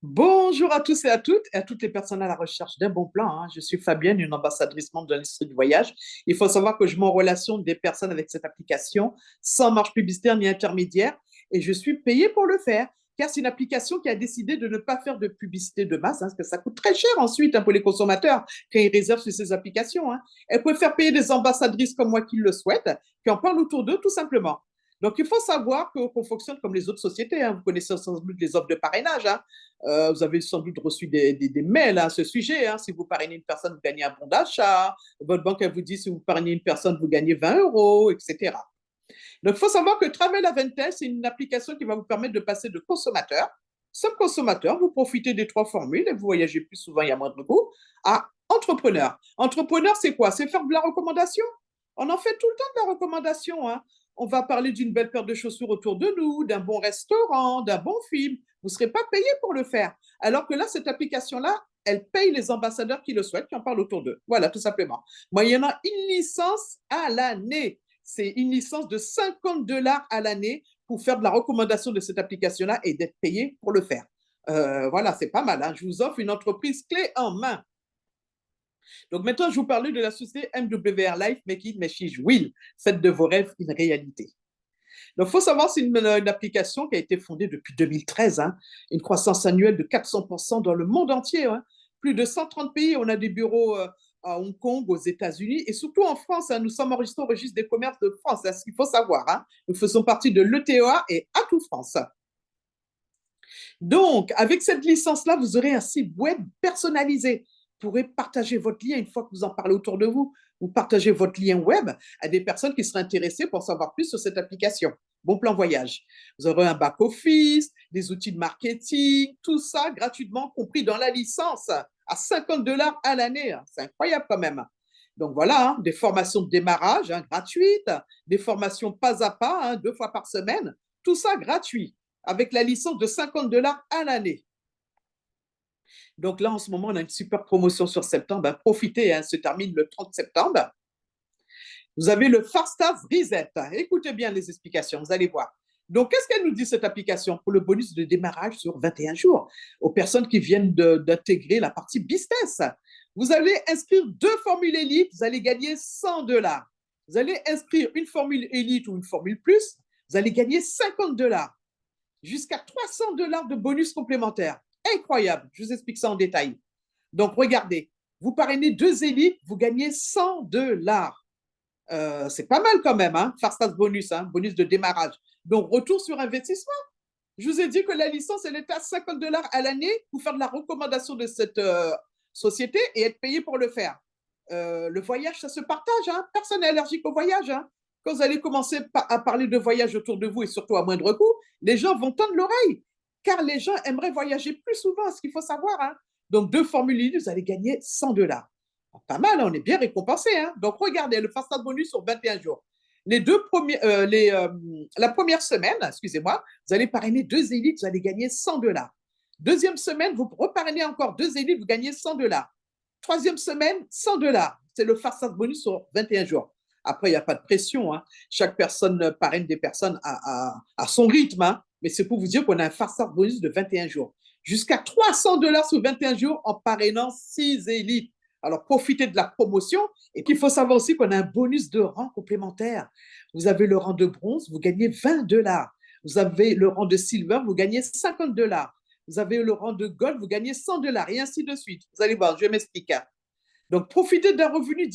Bonjour à tous et à toutes les personnes à la recherche d'un bon plan, hein. Je suis Fabienne, une ambassadrice membre de l'industrie du voyage. Il faut savoir que je mets en relation des personnes avec cette application sans marge publicitaire ni intermédiaire et je suis payée pour le faire car c'est une application qui a décidé de ne pas faire de publicité de masse, hein, parce que ça coûte très cher ensuite, hein, pour les consommateurs quand ils réservent sur ces applications, hein. Elle préfère payer des ambassadrices comme moi qui le souhaitent, qui en parlent autour d'eux tout simplement. Donc, il faut savoir qu'on fonctionne comme les autres sociétés, hein. Vous connaissez sans doute les offres de parrainage, hein. Vous avez sans doute reçu des mails à ce sujet, hein. Si vous parrainez une personne, vous gagnez un bon d'achat. Votre banque, elle vous dit si vous parrainez une personne, vous gagnez 20 euros, etc. Donc, il faut savoir que Travel Aventel, c'est une application qui va vous permettre de passer de consommateur, simple consommateur, vous profitez des trois formules et vous voyagez plus souvent, il y a moins de coûts, à entrepreneur. Entrepreneur, c'est quoi? C'est faire de la recommandation. On en fait tout le temps de la recommandation, hein. On va parler d'une belle paire de chaussures autour de nous, d'un bon restaurant, d'un bon film. Vous ne serez pas payé pour le faire. Alors que là, cette application-là, elle paye les ambassadeurs qui le souhaitent, qui en parlent autour d'eux. Voilà, tout simplement. Moyennant une licence à l'année. C'est une licence de 50 $ à l'année pour faire de la recommandation de cette application-là et d'être payé pour le faire. Voilà, c'est pas mal, hein. Je vous offre une entreprise clé en main. Donc maintenant, je vous parle de la société MWR Life Make It Message Will. Faites de vos rêves une réalité. Donc, il faut savoir, c'est une application qui a été fondée depuis 2013, hein, une croissance annuelle de 400% dans le monde entier, hein. Plus de 130 pays, on a des bureaux à Hong Kong, aux États-Unis et surtout en France, hein. Nous sommes enregistrés au registre des commerces de France, c'est ce qu'il faut savoir, hein. Nous faisons partie de l'ETEA et Atout France. Donc, avec cette licence-là, vous aurez un site web personnalisé. Vous pourrez partager votre lien une fois que vous en parlez autour de vous. Vous partagez votre lien web à des personnes qui seraient intéressées pour savoir plus sur cette application. Bon plan voyage. Vous aurez un back-office, des outils de marketing, tout ça gratuitement compris dans la licence à 50 $ à l'année. C'est incroyable quand même. Donc voilà, hein, des formations de démarrage, hein, gratuites, des formations pas à pas, hein, 2 fois par semaine, tout ça gratuit avec la licence de 50 $ à l'année. Donc là, en ce moment, on a une super promotion sur septembre. Ben, profitez, hein, se termine le 30 septembre. Vous avez le Fastaf Reset. Écoutez bien les explications, vous allez voir. Donc, qu'est-ce qu'elle nous dit, cette application, pour le bonus de démarrage sur 21 jours aux personnes qui viennent d'intégrer la partie business? Vous allez inscrire 2 formules élites, vous allez gagner 100 $. Vous allez inscrire une formule élite ou une formule plus, vous allez gagner 50 $. Jusqu'à 300 $ de bonus complémentaires. Incroyable, je vous explique ça en détail. Donc, regardez, vous parrainez 2 élites, vous gagnez 100 $. C'est pas mal quand même, hein, Farstas bonus, hein, bonus de démarrage. Donc, retour sur investissement. Je vous ai dit que la licence, elle est à 50 $ à l'année pour faire de la recommandation de cette société et être payé pour le faire. Le voyage, ça se partage, hein. Personne n'est allergique au voyage, hein. Quand vous allez commencer à parler de voyage autour de vous et surtout à moindre coût, les gens vont tendre l'oreille car les gens aimeraient voyager plus souvent, ce qu'il faut savoir, hein. Donc, 2 formules, vous allez gagner 100 $. Pas mal, hein, on est bien récompensé, hein. Donc, regardez, le Fast Bonus sur 21 jours. La première semaine, excusez-moi, vous allez parrainer 2 élites, vous allez gagner 100 $. Deuxième semaine, vous reparrainez encore 2 élites, vous gagnez 100 $. Troisième semaine, 100 $. C'est le Fast Bonus sur 21 jours. Après, il n'y a pas de pression, hein. Chaque personne parraine des personnes à son rythme, hein. Mais c'est pour vous dire qu'on a un Fast Bonus de 21 jours. Jusqu'à 300 $ sur 21 jours en parrainant 6 élites. Alors, profitez de la promotion. Et puis, il faut savoir aussi qu'on a un bonus de rang complémentaire. Vous avez le rang de bronze, vous gagnez 20 $. Vous avez le rang de silver, vous gagnez 50 $. Vous avez le rang de gold, vous gagnez 100 $ et ainsi de suite. Vous allez voir, je vais m'expliquer. Donc, profitez d'un revenu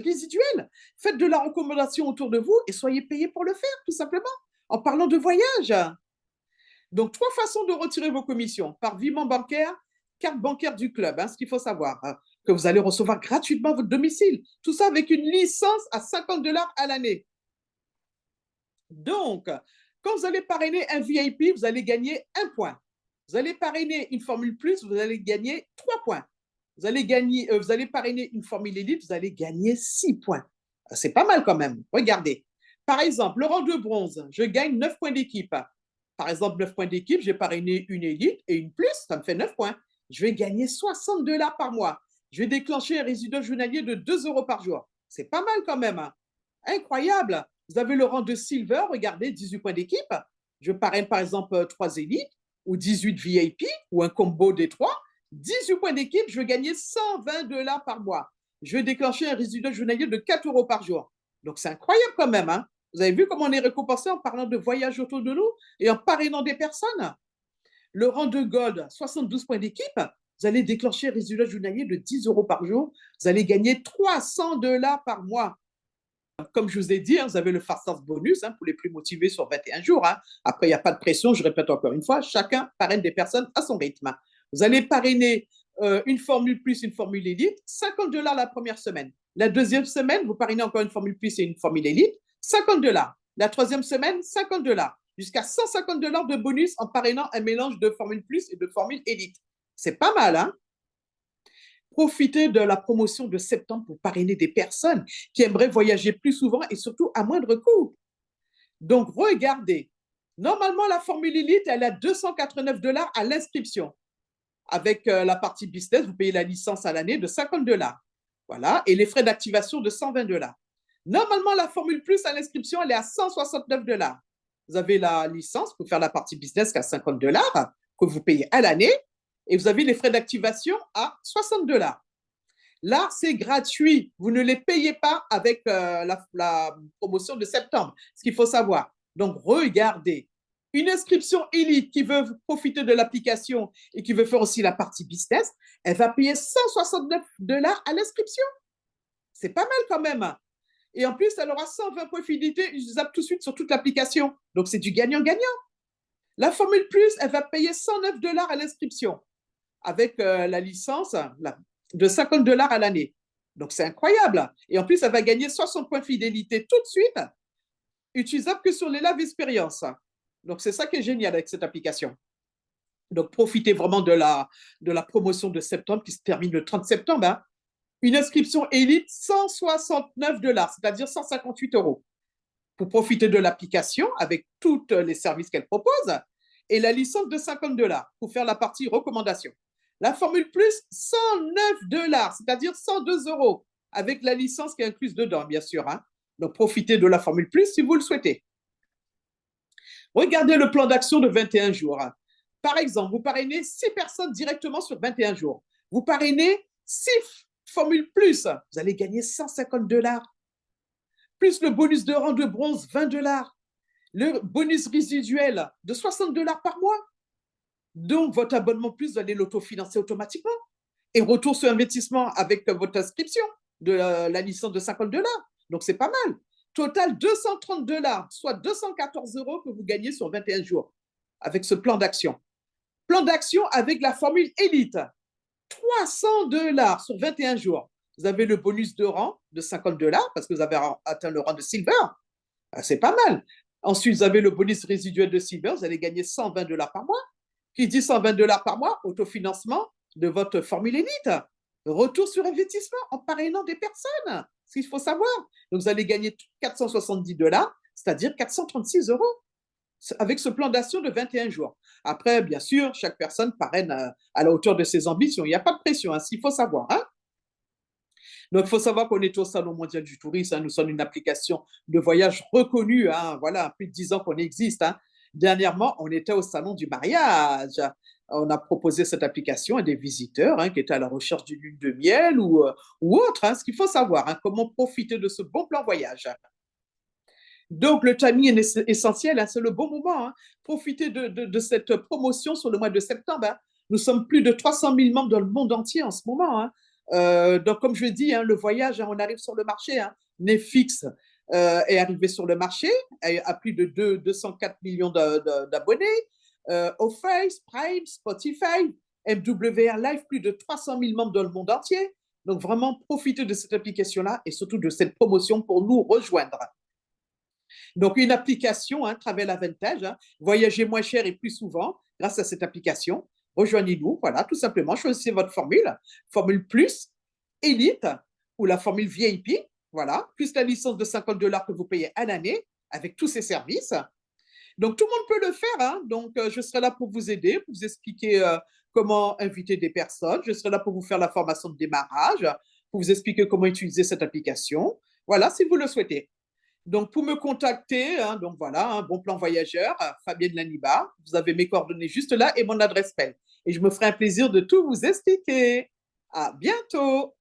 résiduel. Faites de la recommandation autour de vous et soyez payé pour le faire, tout simplement, en parlant de voyage. Donc, 3 façons de retirer vos commissions: par virement bancaire, carte bancaire du club, hein, ce qu'il faut savoir, hein, que vous allez recevoir gratuitement à votre domicile. Tout ça avec une licence à 50 $ à l'année. Donc, quand vous allez parrainer un VIP, vous allez gagner 1 point. Vous allez parrainer une formule plus, vous allez gagner 3 points. Vous allez parrainer une formule élite, vous allez gagner 6 points. C'est pas mal quand même. Regardez. Par exemple, le rang de bronze, je gagne 9 points d'équipe. Par exemple, 9 points d'équipe, j'ai parrainé une élite et une plus, ça me fait 9 points. Je vais gagner 62 $ par mois. Je vais déclencher un résidu journalier de 2 € par jour. C'est pas mal quand même, hein. Incroyable. Vous avez le rang de silver, regardez, 18 points d'équipe. Je parraine par exemple 3 élites. ou 18 VIP ou un combo des trois, 18 points d'équipe, je vais gagner 120 dollars par mois. Je vais déclencher un résidu journalier de 4 euros par jour. Donc, c'est incroyable quand même. Hein? Vous avez vu comment on est récompensé en parlant de voyage autour de nous et en parrainant des personnes? Le rang de Gold, 72 points d'équipe, vous allez déclencher un résultat journalier de 10 euros par jour. Vous allez gagner 300 dollars par mois. Comme je vous ai dit, hein, vous avez le Fastest Bonus hein, pour les plus motivés sur 21 jours. Hein. Après, il n'y a pas de pression, je répète encore une fois, chacun parraine des personnes à son rythme. Vous allez parrainer une formule plus, une formule élite, 50 dollars la première semaine. La deuxième semaine, vous parrainez encore une formule plus et une formule élite, 50 dollars. La troisième semaine, 50 dollars. Jusqu'à 150 dollars de bonus en parrainant un mélange de formule plus et de formule élite. C'est pas mal, hein? Profitez de la promotion de septembre pour parrainer des personnes qui aimeraient voyager plus souvent et surtout à moindre coût. Donc, regardez. Normalement, la formule élite, elle a 289 dollars à l'inscription. Avec la partie business, vous payez la licence à l'année de 50 dollars. Voilà. Et les frais d'activation de 120 dollars. Normalement, la formule plus à l'inscription, elle est à 169 dollars. Vous avez la licence pour faire la partie business qui est à 50 dollars que vous payez à l'année. Et vous avez les frais d'activation à 60 dollars. Là, c'est gratuit. Vous ne les payez pas avec la promotion de septembre, ce qu'il faut savoir. Donc, regardez. Une inscription élite qui veut profiter de l'application et qui veut faire aussi la partie business, elle va payer 169 dollars à l'inscription. C'est pas mal quand même. Et en plus, elle aura 120 points fidélité utilisables tout de suite sur toute l'application. Donc, c'est du gagnant-gagnant. La formule plus, elle va payer 109 dollars à l'inscription avec la licence de 50 dollars à l'année. Donc, c'est incroyable. Et en plus, elle va gagner 60 points fidélité tout de suite, utilisable que sur les Live Experience. Donc, c'est ça qui est génial avec cette application. Donc, profitez vraiment de la promotion de septembre qui se termine le 30 septembre. Hein. Une inscription élite, 169 dollars, c'est-à-dire 158 euros. Pour profiter de l'application avec tous les services qu'elle propose et la licence de 50 dollars pour faire la partie recommandation. La formule plus, 109 dollars, c'est-à-dire 102 euros avec la licence qui est incluse dedans, bien sûr. Hein. Donc, profitez de la formule plus si vous le souhaitez. Regardez le plan d'action de 21 jours. Par exemple, vous parrainez 6 personnes directement sur 21 jours. Vous parrainez 6 formules plus, vous allez gagner 150 dollars. Plus le bonus de rang de bronze, 20 dollars. Le bonus résiduel de 60 dollars par mois. Donc, votre abonnement plus, vous allez l'autofinancer automatiquement. Et retour sur investissement avec votre inscription de la licence de 50 dollars. Donc, c'est pas mal. Total 230 dollars, soit 214 euros que vous gagnez sur 21 jours avec ce plan d'action. Plan d'action avec la formule élite. 300 dollars sur 21 jours. Vous avez le bonus de rang de 50 dollars parce que vous avez atteint le rang de silver. C'est pas mal. Ensuite, vous avez le bonus résiduel de silver. Vous allez gagner 120 dollars par mois. Qui dit 120 dollars par mois, autofinancement de votre formule élite. Retour sur investissement en parrainant des personnes. Ce qu'il faut savoir. Donc, vous allez gagner 470 dollars, c'est-à-dire 436 euros avec ce plan d'action de 21 jours. Après, bien sûr, chaque personne parraine à la hauteur de ses ambitions. Il n'y a pas de pression, hein, s'il faut savoir. Hein. Donc, il faut savoir qu'on est au Salon mondial du tourisme. Hein. Nous sommes une application de voyage reconnue. Hein. Voilà, plus de 10 ans qu'on existe. Hein. Dernièrement, on était au Salon du mariage. On a proposé cette application à des visiteurs hein, qui étaient à la recherche d'une lune de miel ou autre. Hein. Ce qu'il faut savoir, hein, comment profiter de ce bon plan voyage. Donc, le timing est essentiel, hein, c'est le bon moment. Hein. Profitez de cette promotion sur le mois de septembre. Hein. Nous sommes plus de 300 000 membres dans le monde entier en ce moment. Hein. Donc, comme je dis, hein, le voyage, hein, on arrive sur le marché. Hein. Netflix est arrivé sur le marché, à plus de 204 millions d'abonnés. Office, Prime, Spotify, MWR Live, plus de 300 000 membres dans le monde entier. Donc, vraiment, profitez de cette application-là et surtout de cette promotion pour nous rejoindre. Donc, une application, hein, Travel Avantage, hein, voyager moins cher et plus souvent grâce à cette application. Rejoignez-nous, voilà, tout simplement, choisissez votre formule, formule plus, élite ou la formule VIP, voilà, plus la licence de 50 dollars que vous payez à l'année avec tous ces services. Donc, tout le monde peut le faire, hein, donc je serai là pour vous aider, pour vous expliquer comment inviter des personnes, je serai là pour vous faire la formation de démarrage, pour vous expliquer comment utiliser cette application, voilà, si vous le souhaitez. Donc, pour me contacter, hein, donc voilà, un bon plan voyageur, Fabienne Laniba. Vous avez mes coordonnées juste là et mon adresse mail. Et je me ferai un plaisir de tout vous expliquer. À bientôt.